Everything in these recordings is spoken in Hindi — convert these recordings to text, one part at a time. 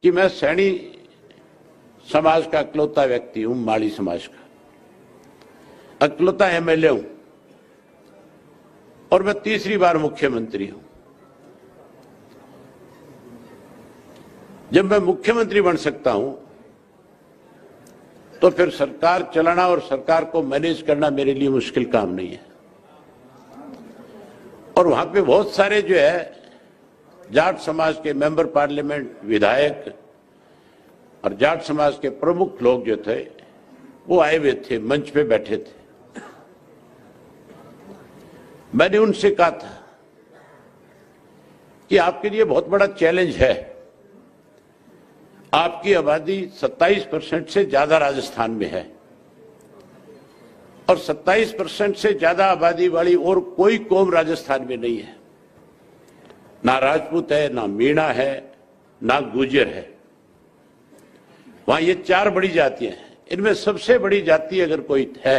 कि मैं सैनी समाज का इकलौता व्यक्ति हूं, माली समाज का इकलौता एमएलए हूं और मैं तीसरी बार मुख्यमंत्री हूं। जब मैं मुख्यमंत्री बन सकता हूं तो फिर सरकार चलाना और सरकार को मैनेज करना मेरे लिए मुश्किल काम नहीं है। और वहां पे बहुत सारे जो है जाट समाज के मेंबर पार्लियामेंट, विधायक और जाट समाज के प्रमुख लोग जो थे वो आए हुए थे, मंच पे बैठे थे। मैंने उनसे कहा था कि आपके लिए बहुत बड़ा चैलेंज है। आपकी आबादी 27% से ज्यादा राजस्थान में है और 27% से ज्यादा आबादी वाली और कोई कौम राजस्थान में नहीं है। ना राजपूत है, ना मीणा है, ना गुर्जर है। वहां ये 4 बड़ी जातियां हैं। इनमें सबसे बड़ी जाति अगर कोई है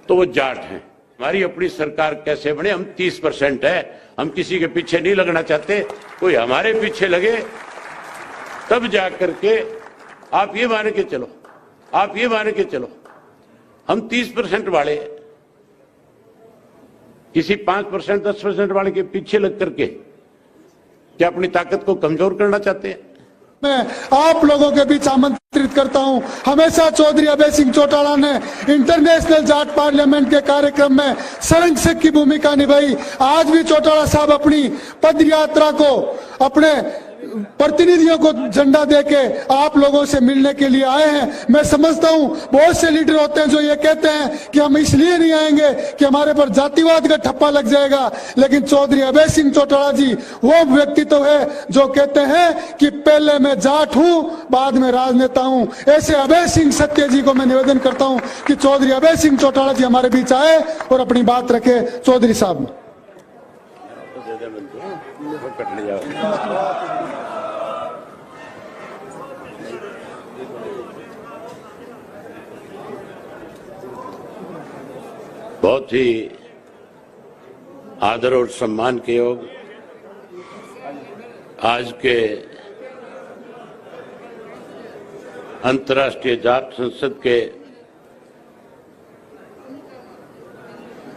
तो वो जाट है। हमारी अपनी सरकार कैसे बने, हम 30% है। हम किसी के पीछे नहीं लगना चाहते। कोई हमारे पीछे लगे तब जाकर के आप ये मान के चलो, आप ये मान के चलो हम 30% वाले किसी 5%, 10% वाले के पीछे लग करके क्या अपनी ताकत को कमजोर करना चाहते हैं? मैं आप लोगों के बीच आमंत्रित करता हूं। हमेशा चौधरी अभय सिंह चौटाला ने इंटरनेशनल जाट पार्लियामेंट के कार्यक्रम में संरक्षक की भूमिका निभाई। आज भी चौटाला साहब अपनी पद यात्रा को अपने प्रतिनिधियों को झंडा देके आप लोगों से मिलने के लिए आए हैं। मैं समझता हूं बहुत से लीडर होते हैं जो ये कहते हैं कि हम इसलिए नहीं आएंगे कि हमारे पर जातिवाद का ठप्पा लग जाएगा, लेकिन चौधरी अभय सिंह चौटाला जी वो व्यक्तित्व है जो कहते हैं कि पहले मैं जाट हूं, बाद में राजनेता हूं। ऐसे अभय सिंह सत्य जी को मैं निवेदन करता हूं कि चौधरी अभय सिंह चौटाला जी हमारे बीच आए और अपनी बात रखे। चौधरी साहब बहुत ही आदर और सम्मान के योग आज के अंतर्राष्ट्रीय जाट संसद के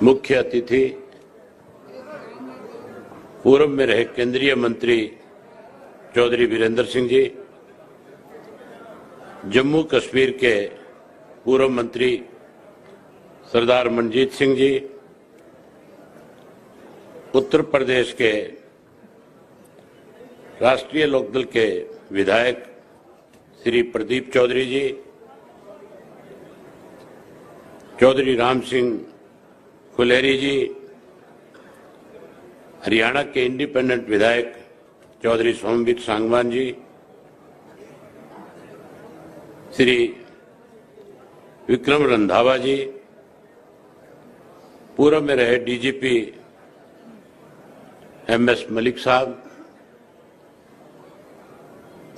मुख्य अतिथि, पूर्व में रहे केंद्रीय मंत्री चौधरी वीरेंद्र सिंह जी, जम्मू कश्मीर के पूर्व मंत्री सरदार मनजीत सिंह जी, उत्तर प्रदेश के राष्ट्रीय लोकदल के विधायक श्री प्रदीप चौधरी जी, चौधरी राम सिंह खुलेरी जी, हरियाणा के इंडिपेंडेंट विधायक चौधरी सोमवीर सांगवान जी, श्री विक्रम रंधावा जी, पूर्व में रहे डीजीपी एमएस मलिक साहब,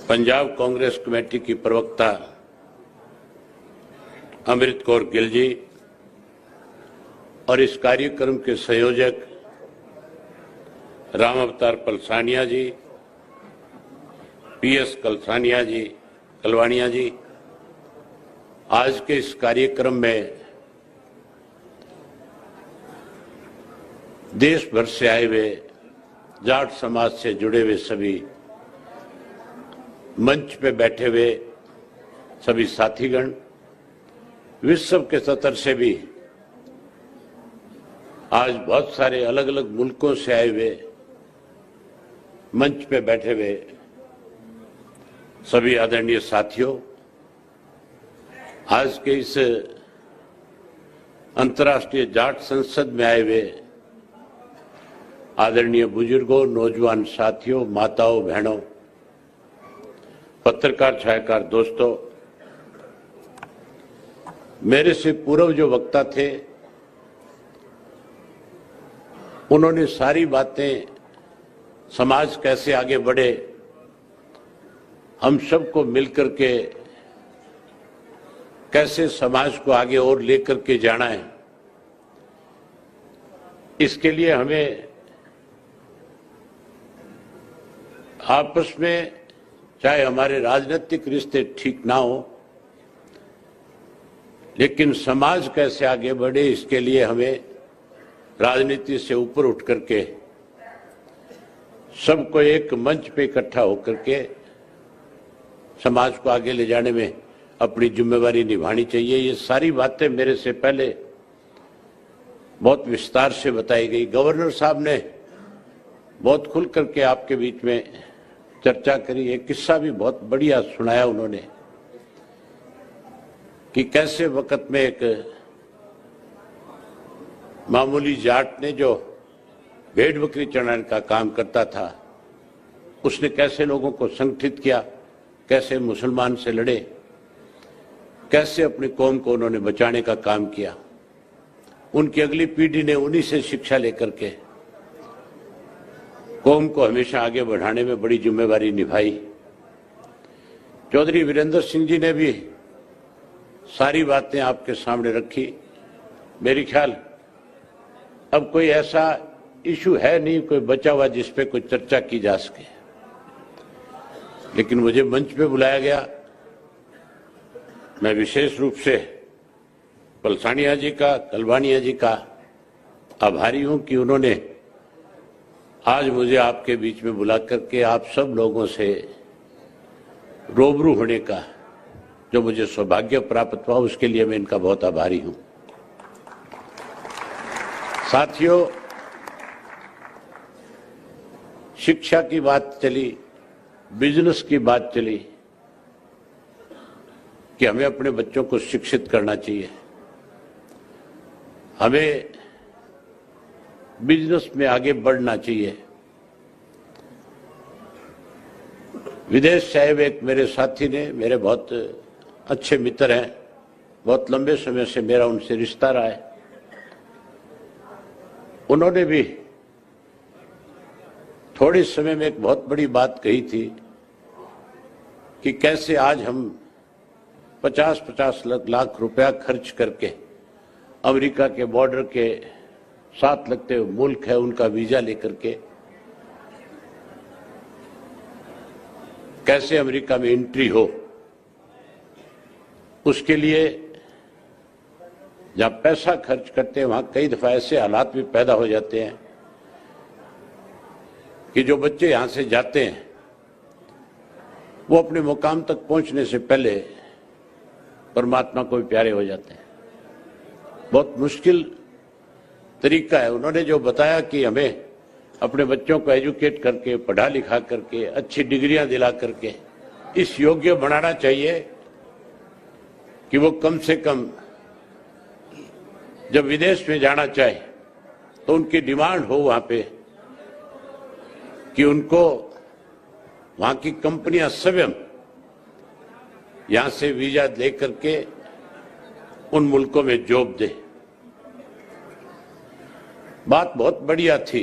पंजाब कांग्रेस कमेटी की प्रवक्ता अमृत कौर गिल जी और इस कार्यक्रम के संयोजक राम अवतार पलसानिया जी, पीएस कलवानिया जी, आज के इस कार्यक्रम में देश भर से आए हुए जाट समाज से जुड़े हुए सभी मंच पे बैठे हुए सभी साथीगण, विश्व के स्तर से भी आज बहुत सारे अलग अलग मुल्कों से आए हुए मंच पे बैठे हुए सभी आदरणीय साथियों, आज के इस अंतर्राष्ट्रीय जाट संसद में आए हुए आदरणीय बुजुर्गों, नौजवान साथियों, माताओं, बहनों, पत्रकार छायाकार दोस्तों, मेरे से पूर्व जो वक्ता थे उन्होंने सारी बातें समाज कैसे आगे बढ़े, हम सबको मिलकर के कैसे समाज को आगे और लेकर के जाना है, इसके लिए हमें आपस में चाहे हमारे राजनीतिक रिश्ते ठीक ना हो, लेकिन समाज कैसे आगे बढ़े इसके लिए हमें राजनीति से ऊपर उठ करके सबको एक मंच पे इकट्ठा होकर के समाज को आगे ले जाने में अपनी जिम्मेवारी निभानी चाहिए। ये सारी बातें मेरे से पहले बहुत विस्तार से बताई गई। गवर्नर साहब ने बहुत खुल करके आपके बीच में चर्चा करी। एक किस्सा भी बहुत बढ़िया सुनाया उन्होंने कि कैसे वक्त में एक मामूली जाट ने जो भेड़ बकरी चढ़ाने का काम करता था, उसने कैसे लोगों को संगठित किया, कैसे मुसलमान से लड़े, कैसे अपनी कौम को उन्होंने बचाने का काम किया। उनकी अगली पीढ़ी ने उन्हीं से शिक्षा लेकर के कौम को हमेशा आगे बढ़ाने में बड़ी जिम्मेवारी निभाई। चौधरी वीरेंद्र सिंह जी ने भी सारी बातें आपके सामने रखी। मेरी ख्याल अब कोई ऐसा इशू है नहीं कोई बचा हुआ जिस पे कोई चर्चा की जा सके, लेकिन मुझे मंच पे बुलाया गया। मैं विशेष रूप से पलसानिया जी का, कलवानिया जी का आभारी हूं कि उन्होंने आज मुझे आपके बीच में बुला करके आप सब लोगों से रूबरू होने का जो मुझे सौभाग्य प्राप्त हुआ, उसके लिए मैं इनका बहुत आभारी हूं। साथियों, शिक्षा की बात चली, बिजनेस की बात चली कि हमें अपने बच्चों को शिक्षित करना चाहिए, हमें बिजनेस में आगे बढ़ना चाहिए। विदेश साहब एक मेरे साथी ने, मेरे बहुत अच्छे मित्र हैं, बहुत लंबे समय से मेरा उनसे रिश्ता रहा है, उन्होंने भी थोड़े समय में एक बहुत बड़ी बात कही थी कि कैसे आज हम 50-50 लाख रुपया खर्च करके अमेरिका के बॉर्डर के साथ लगते हुए मुल्क है उनका वीजा लेकर के कैसे अमेरिका में एंट्री हो। उसके लिए जहां पैसा खर्च करते हैं वहां कई दफा ऐसे हालात भी पैदा हो जाते हैं कि जो बच्चे यहां से जाते हैं वो अपने मुकाम तक पहुंचने से पहले परमात्मा को भी प्यारे हो जाते हैं। बहुत मुश्किल तरीका है। उन्होंने जो बताया कि हमें अपने बच्चों को एजुकेट करके, पढ़ा लिखा करके, अच्छी डिग्रियां दिला करके इस योग्य बनाना चाहिए कि वो कम से कम जब विदेश में जाना चाहे तो उनकी डिमांड हो वहां पे कि उनको वहां की कंपनियां स्वयं यहां से वीजा दे करके उन मुल्कों में जॉब दे। बात बहुत बढ़िया थी।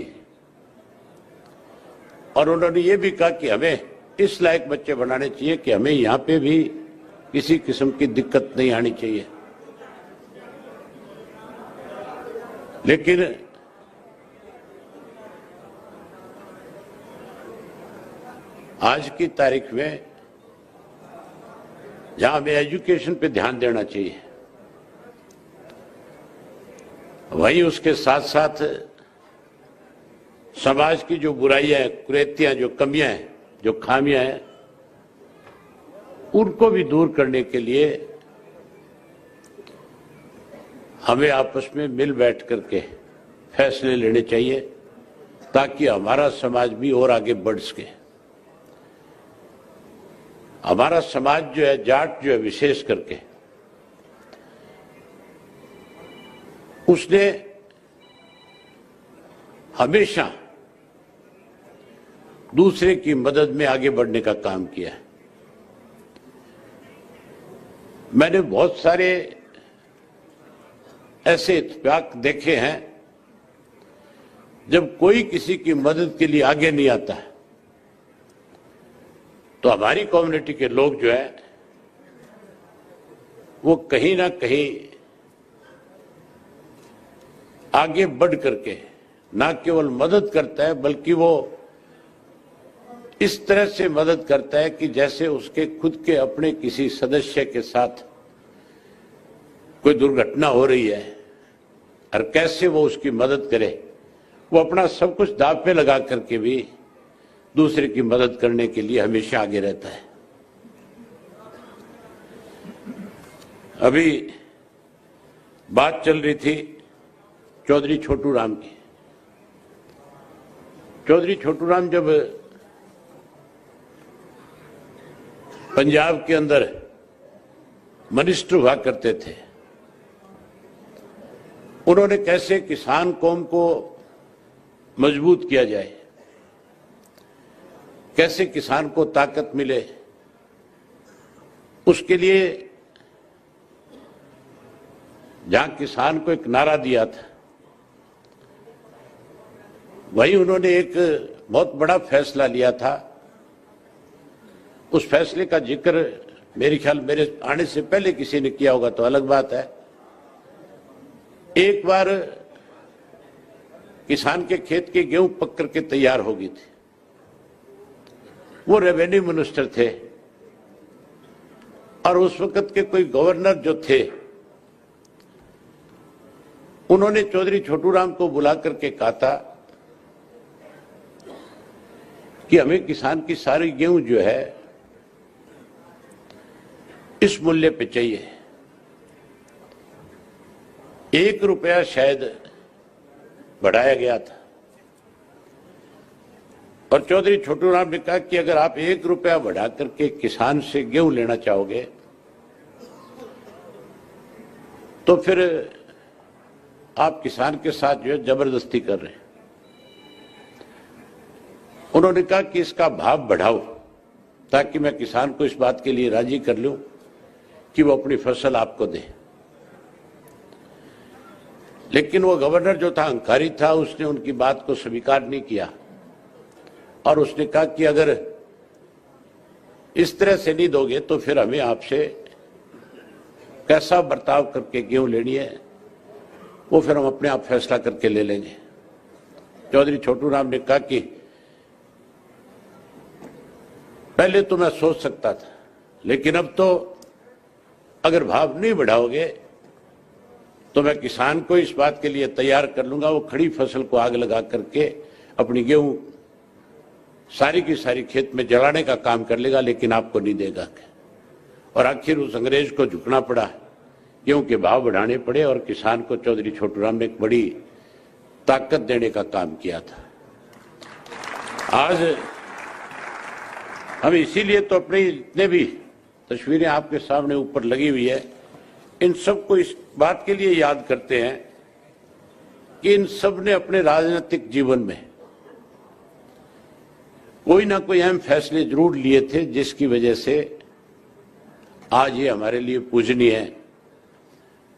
और उन्होंने ये भी कहा कि हमें इस लायक बच्चे बनाने चाहिए कि हमें यहां पे भी किसी किस्म की दिक्कत नहीं आनी चाहिए। लेकिन आज की तारीख में जहां हमें एजुकेशन पे ध्यान देना चाहिए, वहीं उसके साथ साथ समाज की जो बुराइयां हैं, कुरीतियां, जो कमियां हैं, जो खामियां हैं, उनको भी दूर करने के लिए हमें आपस में मिल बैठ करके फैसले लेने चाहिए ताकि हमारा समाज भी और आगे बढ़ सके। हमारा समाज जो है, जाट जो है विशेष करके, उसने हमेशा दूसरे की मदद में आगे बढ़ने का काम किया है। मैंने बहुत सारे ऐसे इत्तेफाक देखे हैं जब कोई किसी की मदद के लिए आगे नहीं आता है तो हमारी कम्युनिटी के लोग जो है वो कहीं ना कहीं आगे बढ़ करके ना केवल मदद करता है बल्कि वो इस तरह से मदद करता है कि जैसे उसके खुद के अपने किसी सदस्य के साथ कोई दुर्घटना हो रही है और कैसे वो उसकी मदद करे। वो अपना सब कुछ दांव पे लगा करके भी दूसरे की मदद करने के लिए हमेशा आगे रहता है। अभी बात चल रही थी चौधरी छोटू राम की। चौधरी छोटू राम जब पंजाब के अंदर मिनिस्टर हुआ करते थे, उन्होंने कैसे किसान कौम को मजबूत किया जाए, कैसे किसान को ताकत मिले, उसके लिए जहां किसान को एक नारा दिया था, वही उन्होंने एक बहुत बड़ा फैसला लिया था। उस फैसले का जिक्र मेरे ख्याल मेरे आने से पहले किसी ने किया होगा तो अलग बात है। एक बार किसान के खेत की गेहूं पक करके तैयार हो गई थी। वो रेवेन्यू मिनिस्टर थे और उस वक्त के कोई गवर्नर जो थे, उन्होंने चौधरी छोटू राम को बुला करके कहा था कि हमें किसान की सारी गेहूं जो है इस मूल्य पे चाहिए। 1 रुपया शायद बढ़ाया गया था और चौधरी छोटू राम ने कहा कि अगर आप 1 रुपया बढ़ा करके किसान से गेहूं लेना चाहोगे तो फिर आप किसान के साथ जो है जबरदस्ती कर रहे हैं। उन्होंने कहा कि इसका भाव बढ़ाओ ताकि मैं किसान को इस बात के लिए राजी कर लूं कि वो अपनी फसल आपको दे। लेकिन वो गवर्नर जो था अहंकारी था, उसने उनकी बात को स्वीकार नहीं किया और उसने कहा कि अगर इस तरह से नहीं दोगे तो फिर हमें आपसे कैसा बर्ताव करके गेहूं लेनी है वो फिर हम अपने आप फैसला करके ले लेंगे। चौधरी छोटू राम ने कहा कि पहले तो मैं सोच सकता था, लेकिन अब तो अगर भाव नहीं बढ़ाओगे तो मैं किसान को इस बात के लिए तैयार कर लूंगा, वो खड़ी फसल को आग लगा करके अपनी गेहूं सारी की सारी खेत में जलाने का काम कर लेगा, लेकिन आपको नहीं देगा। और आखिर उस अंग्रेज को झुकना पड़ा, गेहूं के भाव बढ़ाने पड़े और किसान को चौधरी छोटू राम ने एक बड़ी ताकत देने का काम किया था। आज हम इसीलिए तो अपने जितने भी तस्वीरें आपके सामने ऊपर लगी हुई है, इन सबको इस बात के लिए याद करते हैं कि इन सब ने अपने राजनीतिक जीवन में कोई ना कोई अहम फैसले जरूर लिए थे, जिसकी वजह से आज ये हमारे लिए पूजनीय है।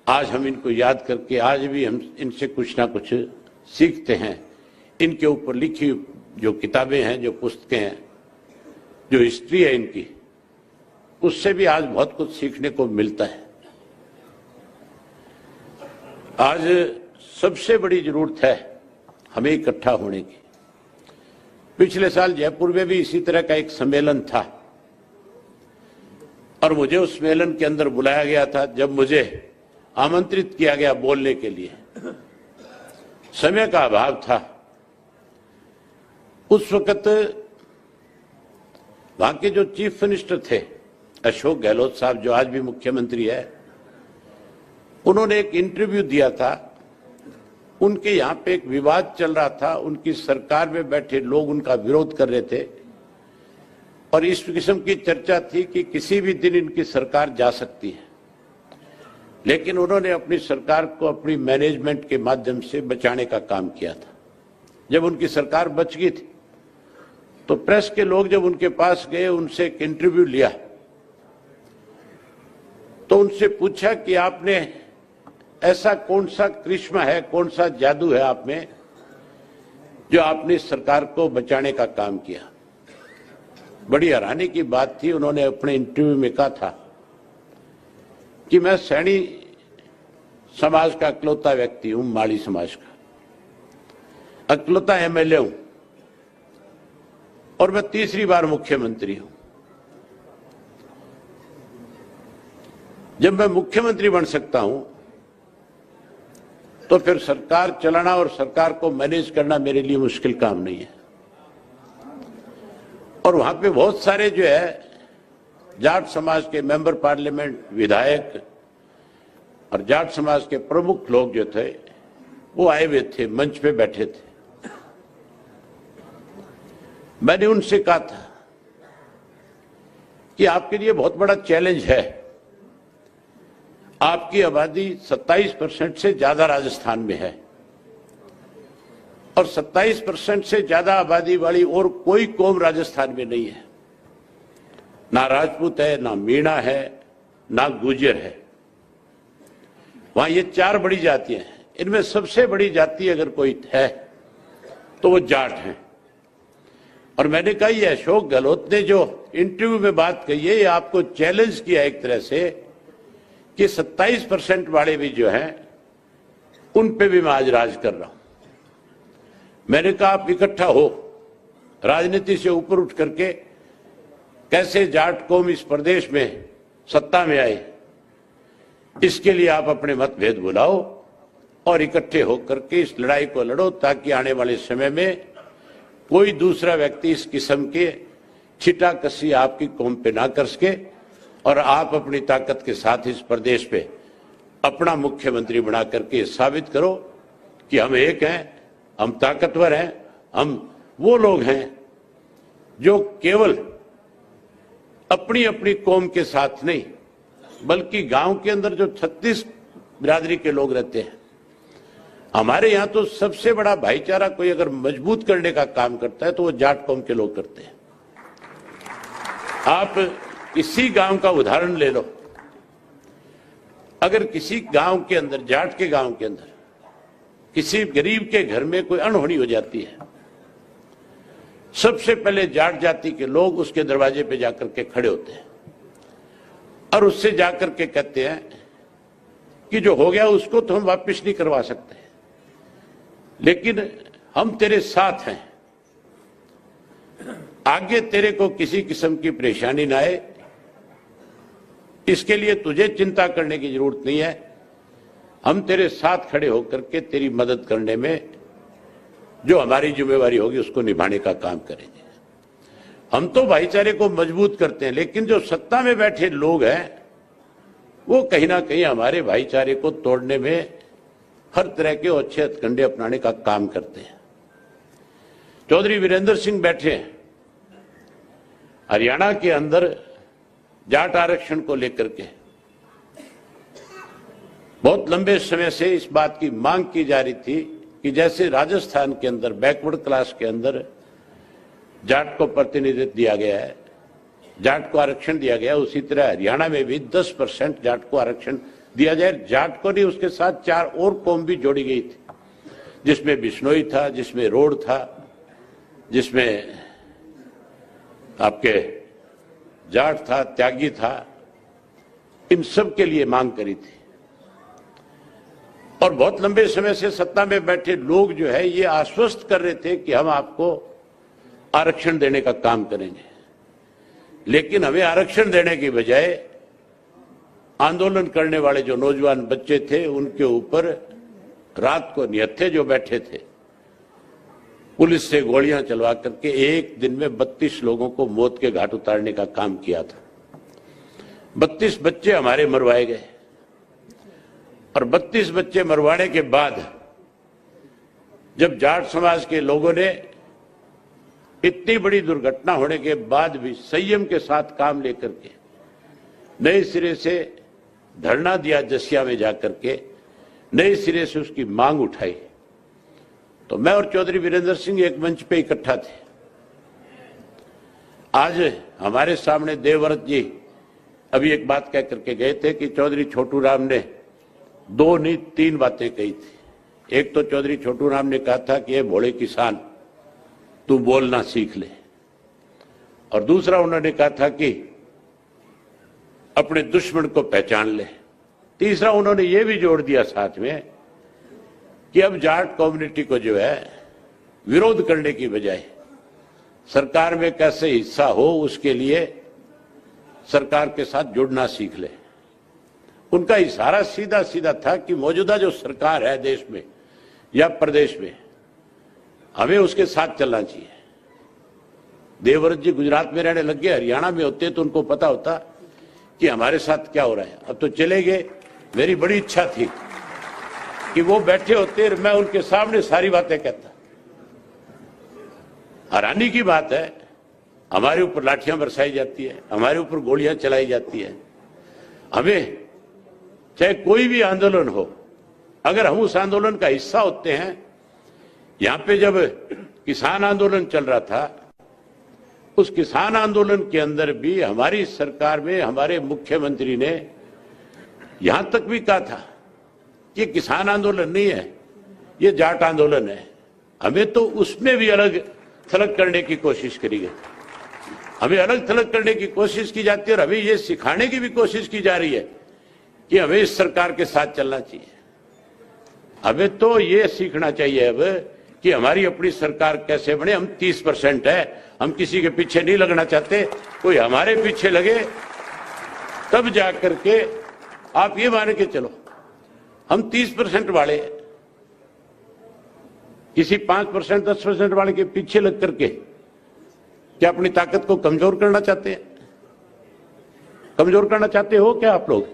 आज हम इनको याद करके आज भी हम इनसे कुछ ना कुछ सीखते हैं। इनके ऊपर लिखी जो किताबें हैं, जो पुस्तकें हैं, जो हिस्ट्री है इनकी, उससे भी आज बहुत कुछ सीखने को मिलता है। आज सबसे बड़ी जरूरत है हमें इकट्ठा होने की। पिछले साल जयपुर में भी इसी तरह का एक सम्मेलन था और मुझे उस सम्मेलन के अंदर बुलाया गया था। जब मुझे आमंत्रित किया गया बोलने के लिए, समय का अभाव था। उस वक्त वहां के जो चीफ मिनिस्टर थे अशोक गहलोत साहब, जो आज भी मुख्यमंत्री है, उन्होंने एक इंटरव्यू दिया था। उनके यहां पे एक विवाद चल रहा था, उनकी सरकार में बैठे लोग उनका विरोध कर रहे थे और इस किस्म की चर्चा थी कि किसी भी दिन इनकी सरकार जा सकती है। लेकिन उन्होंने अपनी सरकार को अपनी मैनेजमेंट के माध्यम से बचाने का काम किया था। जब उनकी सरकार बच गई थी तो प्रेस के लोग जब उनके पास गए, उनसे एक इंटरव्यू लिया तो उनसे पूछा कि आपने ऐसा कौन सा करिश्मा है, कौन सा जादू है आप में, जो आपने सरकार को बचाने का काम किया। बड़ी हैरानी की बात थी। उन्होंने अपने इंटरव्यू में कहा था कि मैं सैनी समाज का इकलौता व्यक्ति हूं, माड़ी समाज का इकलौता एमएलए हूं और मैं तीसरी बार मुख्यमंत्री हूं। जब मैं मुख्यमंत्री बन सकता हूं तो फिर सरकार चलाना और सरकार को मैनेज करना मेरे लिए मुश्किल काम नहीं है। और वहां पे बहुत सारे जो है जाट समाज के मेंबर पार्लियामेंट, विधायक और जाट समाज के प्रमुख लोग जो थे वो आए हुए थे, मंच पे बैठे थे। मैंने उनसे कहा था कि आपके लिए बहुत बड़ा चैलेंज है। आपकी आबादी 27% से ज्यादा राजस्थान में है और 27% से ज्यादा आबादी वाली और कोई कौम राजस्थान में नहीं है। ना राजपूत है, ना मीणा है, ना गुर्जर है। वहां ये 4 बड़ी जातियां हैं। इनमें सबसे बड़ी जाति अगर कोई है तो वो जाट है। और मैंने कहा ये अशोक गहलोत ने जो इंटरव्यू में बात कही है, ये आपको चैलेंज किया एक तरह से कि 27% वाले भी जो हैं उन पे भी मैं आज राज कर रहा हूं। मैंने कहा आप इकट्ठा हो, राजनीति से ऊपर उठ करके कैसे जाट कौम इस प्रदेश में सत्ता में आए, इसके लिए आप अपने मतभेद भुलाओ और इकट्ठे होकर के इस लड़ाई को लड़ो, ताकि आने वाले समय में कोई दूसरा व्यक्ति इस किस्म के छिटा कसी आपकी कौम पे ना कर सके और आप अपनी ताकत के साथ इस प्रदेश पे अपना मुख्यमंत्री बना करके साबित करो कि हम एक हैं, हम ताकतवर हैं, हम वो लोग हैं जो केवल अपनी अपनी कौम के साथ नहीं बल्कि गांव के अंदर जो 36 बिरादरी के लोग रहते हैं, हमारे यहां तो सबसे बड़ा भाईचारा कोई अगर मजबूत करने का काम करता है तो वो जाट कौम के लोग करते हैं। आप इसी गांव का उदाहरण ले लो। अगर किसी गांव के अंदर, जाट के गांव के अंदर किसी गरीब के घर में कोई अनहोनी हो जाती है, सबसे पहले जाट जाति के लोग उसके दरवाजे पे जाकर के खड़े होते हैं और उससे जाकर के कहते हैं कि जो हो गया उसको तो हम वापस नहीं करवा सकते, लेकिन हम तेरे साथ हैं, आगे तेरे को किसी किस्म की परेशानी ना आए, इसके लिए तुझे चिंता करने की जरूरत नहीं है। हम तेरे साथ खड़े होकर के तेरी मदद करने में जो हमारी जिम्मेवारी होगी उसको निभाने का काम करेंगे। हम तो भाईचारे को मजबूत करते हैं, लेकिन जो सत्ता में बैठे लोग हैं वो कहीं ना कहीं हमारे भाईचारे को तोड़ने में हर तरह के अच्छे हथकंडे अपनाने का काम करते हैं। चौधरी वीरेंद्र सिंह बैठे हैं हरियाणा के अंदर जाट आरक्षण को लेकर के। बहुत लंबे समय से इस बात की मांग की जा रही थी कि जैसे राजस्थान के अंदर बैकवर्ड क्लास के अंदर जाट को प्रतिनिधित्व दिया गया है, जाट को आरक्षण दिया गया, उसी तरह हरियाणा में भी 10% जाट को आरक्षण दिया जाए। जाट को नहीं, उसके साथ 4 और कौम भी जोड़ी गई थी, जिसमें बिश्नोई था, जिसमें रोड था, जिसमें आपके जाट था, त्यागी था। इन सब के लिए मांग करी थी और बहुत लंबे समय से सत्ता में बैठे लोग जो है ये आश्वस्त कर रहे थे कि हम आपको आरक्षण देने का काम करेंगे, लेकिन हमें आरक्षण देने की बजाय आंदोलन करने वाले जो नौजवान बच्चे थे उनके ऊपर रात को निहत्थे जो बैठे थे, पुलिस से गोलियां चलवा करके एक दिन में 32 लोगों को मौत के घाट उतारने का काम किया था। 32 बच्चे हमारे मरवाए गए और 32 बच्चे मरवाने के बाद जब जाट समाज के लोगों ने इतनी बड़ी दुर्घटना होने के बाद भी संयम के साथ काम लेकर के नए सिरे से धरना दिया, जसिया में जाकर के नए सिरे से उसकी मांग उठाई, तो मैं और चौधरी वीरेंद्र सिंह एक मंच पे इकट्ठा थे। आज हमारे सामने देवव्रत जी अभी एक बात कह करके गए थे कि चौधरी छोटू राम ने 2 नहीं 3 बातें कही थी। एक तो चौधरी छोटू राम ने कहा था कि ये भोले किसान तू बोलना सीख ले, और दूसरा उन्होंने कहा था कि अपने दुश्मन को पहचान ले। तीसरा उन्होंने ये भी जोड़ दिया साथ में कि अब जाट कम्युनिटी को जो है विरोध करने की बजाय सरकार में कैसे हिस्सा हो उसके लिए सरकार के साथ जुड़ना सीख ले। उनका इशारा सीधा सीधा था कि मौजूदा जो सरकार है देश में या प्रदेश में, हमें उसके साथ चलना चाहिए। देवव्रत जी गुजरात में रहने लग गए, हरियाणा में होते तो उनको पता होता कि हमारे साथ क्या हो रहा है। अब तो चले गए। मेरी बड़ी इच्छा थी कि वो बैठे होते, मैं उनके सामने सारी बातें कहता। हैरानी की बात है, हमारे ऊपर लाठियां बरसाई जाती है, हमारे ऊपर गोलियां चलाई जाती है। हमें चाहे कोई भी आंदोलन हो, अगर हम उस आंदोलन का हिस्सा होते हैं, यहां पे जब किसान आंदोलन चल रहा था, उस किसान आंदोलन के अंदर भी हमारी सरकार में हमारे मुख्यमंत्री ने यहां तक भी कहा था कि किसान आंदोलन नहीं है, ये जाट आंदोलन है। हमें तो उसमें भी अलग थलग करने की कोशिश करी गई, हमें अलग थलग करने की कोशिश की जाती है और हमें ये सिखाने की भी कोशिश की जा रही है कि हमें इस सरकार के साथ चलना चाहिए। हमें तो ये सीखना चाहिए अब कि हमारी अपनी सरकार कैसे बने। हम 30% है, हम किसी के पीछे नहीं लगना चाहते। कोई हमारे पीछे लगे तब जाकर के आप ये मान के चलो हम 30% वाले, किसी 5% 10% वाले के पीछे लग करके क्या अपनी ताकत को कमजोर करना चाहते हैं? कमजोर करना चाहते हो क्या आप लोग?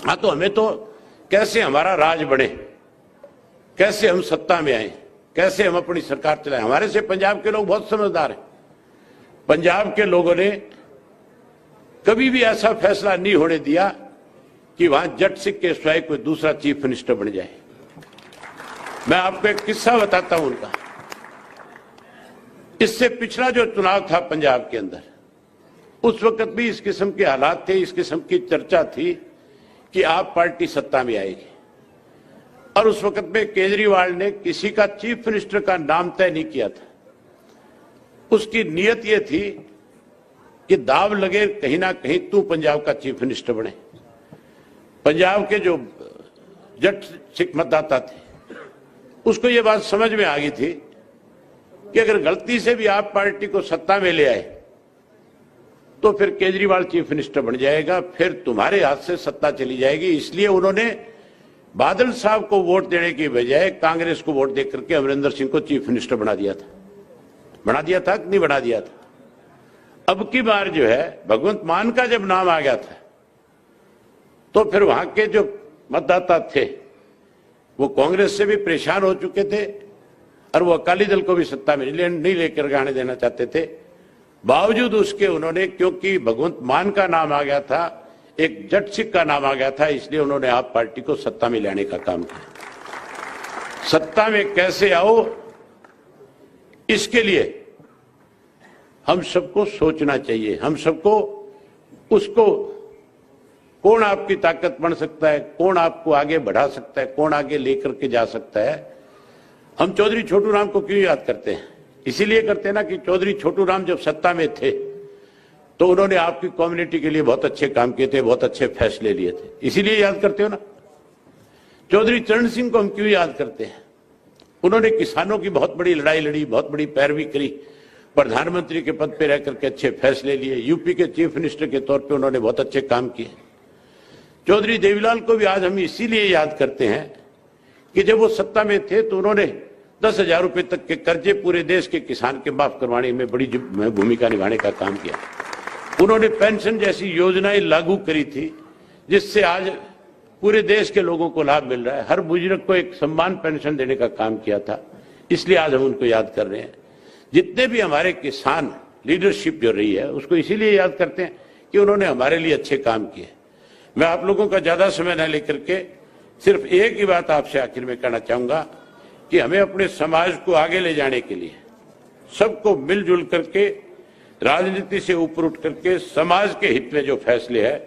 हाँ, तो हमें तो कैसे हमारा राज बढ़े, कैसे हम सत्ता में आए, कैसे हम अपनी सरकार चलाएं। हमारे से पंजाब के लोग बहुत समझदार हैं। पंजाब के लोगों ने कभी भी ऐसा फैसला नहीं होने दिया कि वहां जट सिंह के सिवाय कोई दूसरा चीफ मिनिस्टर बन जाए। मैं आपको एक किस्सा बताता हूं उनका। इससे पिछला जो चुनाव था पंजाब के अंदर, उस वक्त भी इस किस्म के हालात थे, इस किस्म की चर्चा थी कि आप पार्टी सत्ता में आएगी। और उस वक्त में केजरीवाल ने किसी का चीफ मिनिस्टर का नाम तय नहीं किया था। उसकी नीयत यह थी कि दाव लगे कहीं ना कहीं तू पंजाब का चीफ मिनिस्टर बने। पंजाब के जो जट सिख मतदाता थे उसको यह बात समझ में आ गई थी कि अगर गलती से भी आप पार्टी को सत्ता में ले आए तो फिर केजरीवाल चीफ मिनिस्टर बन जाएगा, फिर तुम्हारे हाथ से सत्ता चली जाएगी। इसलिए उन्होंने बादल साहब को वोट देने की बजाय कांग्रेस को वोट देकर के अमरिंदर सिंह को चीफ मिनिस्टर बना दिया था। बना दिया था कि नहीं बना दिया था? अब की बार जो है भगवंत मान का जब नाम आ गया था तो फिर वहां के जो मतदाता थे वो कांग्रेस से भी परेशान हो चुके थे और वो अकाली दल को भी सत्ता में नहीं लेकर आने देना चाहते थे। बावजूद उसके उन्होंने, क्योंकि भगवंत मान का नाम आ गया था, एक जट सिख का नाम आ गया था, इसलिए उन्होंने आप पार्टी को सत्ता में लाने का काम किया। सत्ता में कैसे आओ, इसके लिए हम सबको सोचना चाहिए। हम सबको उसको, कौन आपकी ताकत बन सकता है, कौन आपको आगे बढ़ा सकता है, कौन आगे लेकर के जा सकता है। हम चौधरी छोटू राम को क्यों याद करते हैं? इसीलिए करते हैं ना कि चौधरी छोटू राम जब सत्ता में थे तो उन्होंने आपकी कम्युनिटी के लिए बहुत अच्छे काम किए थे, बहुत अच्छे फैसले लिए थे, इसीलिए याद करते हो ना। चौधरी चरण सिंह को हम क्यों याद करते हैं? उन्होंने किसानों की बहुत बड़ी लड़ाई लड़ी, बहुत बड़ी पैरवी करी, प्रधानमंत्री के पद पे रह करके अच्छे फैसले लिए, यूपी के चीफ मिनिस्टर के तौर पे उन्होंने बहुत अच्छे काम किए। चौधरी देवीलाल को भी आज हम इसीलिए याद करते हैं कि जब वो सत्ता में थे तो उन्होंने 10,000 रुपए तक के कर्जे पूरे देश के किसान के माफ करवाने में बड़ी भूमिका निभाने का काम किया। उन्होंने पेंशन जैसी योजनाएं लागू करी थी जिससे आज पूरे देश के लोगों को लाभ मिल रहा है। हर बुजुर्ग को एक सम्मान पेंशन देने का काम किया था, इसलिए आज हम उनको याद कर रहे हैं। जितने भी हमारे किसान लीडरशिप जो रही है उसको इसीलिए याद करते हैं कि उन्होंने हमारे लिए अच्छे काम किए। मैं आप लोगों का ज्यादा समय न लेकर के सिर्फ एक ही बात आपसे आखिर में कहना चाहूंगा कि हमें अपने समाज को आगे ले जाने के लिए सबको मिलजुल करके राजनीति से ऊपर उठ करके समाज के हित में जो फैसले हैं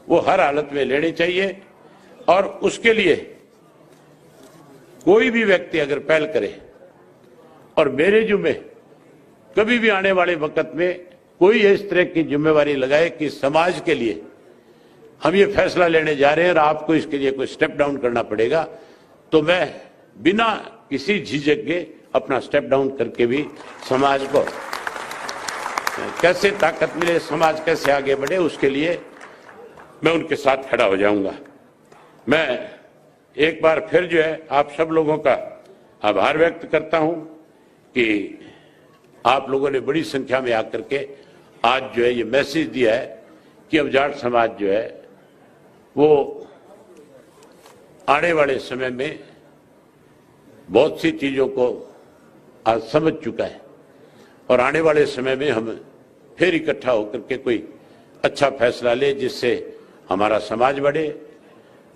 वो हर हालत में लेने चाहिए। और उसके लिए कोई भी व्यक्ति अगर पहल करे, और मेरे जुम्मे कभी भी आने वाले वक्त में कोई इस तरह की जिम्मेवारी लगाए कि समाज के लिए हम ये फैसला लेने जा रहे हैं और आपको इसके लिए कोई स्टेप डाउन करना पड़ेगा, तो मैं बिना किसी झिझक के अपना स्टेप डाउन करके भी समाज को कैसे ताकत मिले, समाज कैसे आगे बढ़े, उसके लिए मैं उनके साथ खड़ा हो जाऊंगा। मैं एक बार फिर जो है आप सब लोगों का आभार व्यक्त करता हूं कि आप लोगों ने बड़ी संख्या में आकर के आज जो है ये मैसेज दिया है कि अब जाट समाज जो है वो आने वाले समय में बहुत सी चीजों को आज समझ चुका है और आने वाले समय में हम फिर इकट्ठा होकर के कोई अच्छा फैसला ले जिससे हमारा समाज बढ़े,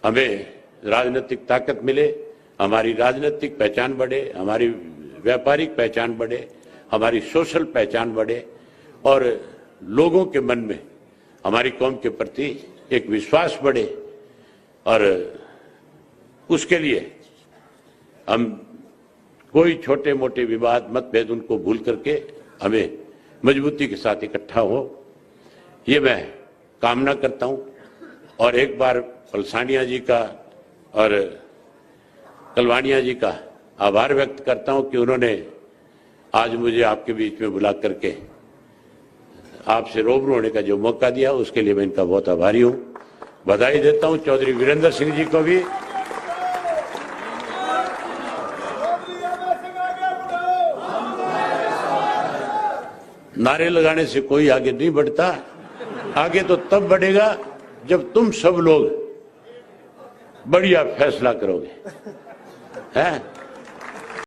हमें राजनीतिक ताकत मिले, हमारी राजनीतिक पहचान बढ़े, हमारी व्यापारिक पहचान बढ़े, हमारी सोशल पहचान बढ़े और लोगों के मन में हमारी कौम के प्रति एक विश्वास बढ़े। और उसके लिए हम कोई छोटे मोटे विवाद मतभेद उनको भूल करके हमें मजबूती के साथ इकट्ठा हो, ये मैं कामना करता हूं। और एक बार पलसानिया जी का और कलवानिया जी का आभार व्यक्त करता हूं कि उन्होंने आज मुझे आपके बीच में बुला करके आपसे रूबरू होने का जो मौका दिया, उसके लिए मैं इनका बहुत आभारी हूं। बधाई देता हूं चौधरी वीरेंद्र सिंह जी को भी। नारे लगाने से कोई आगे नहीं बढ़ता, आगे तो तब बढ़ेगा जब तुम सब लोग बढ़िया फैसला करोगे, हैं?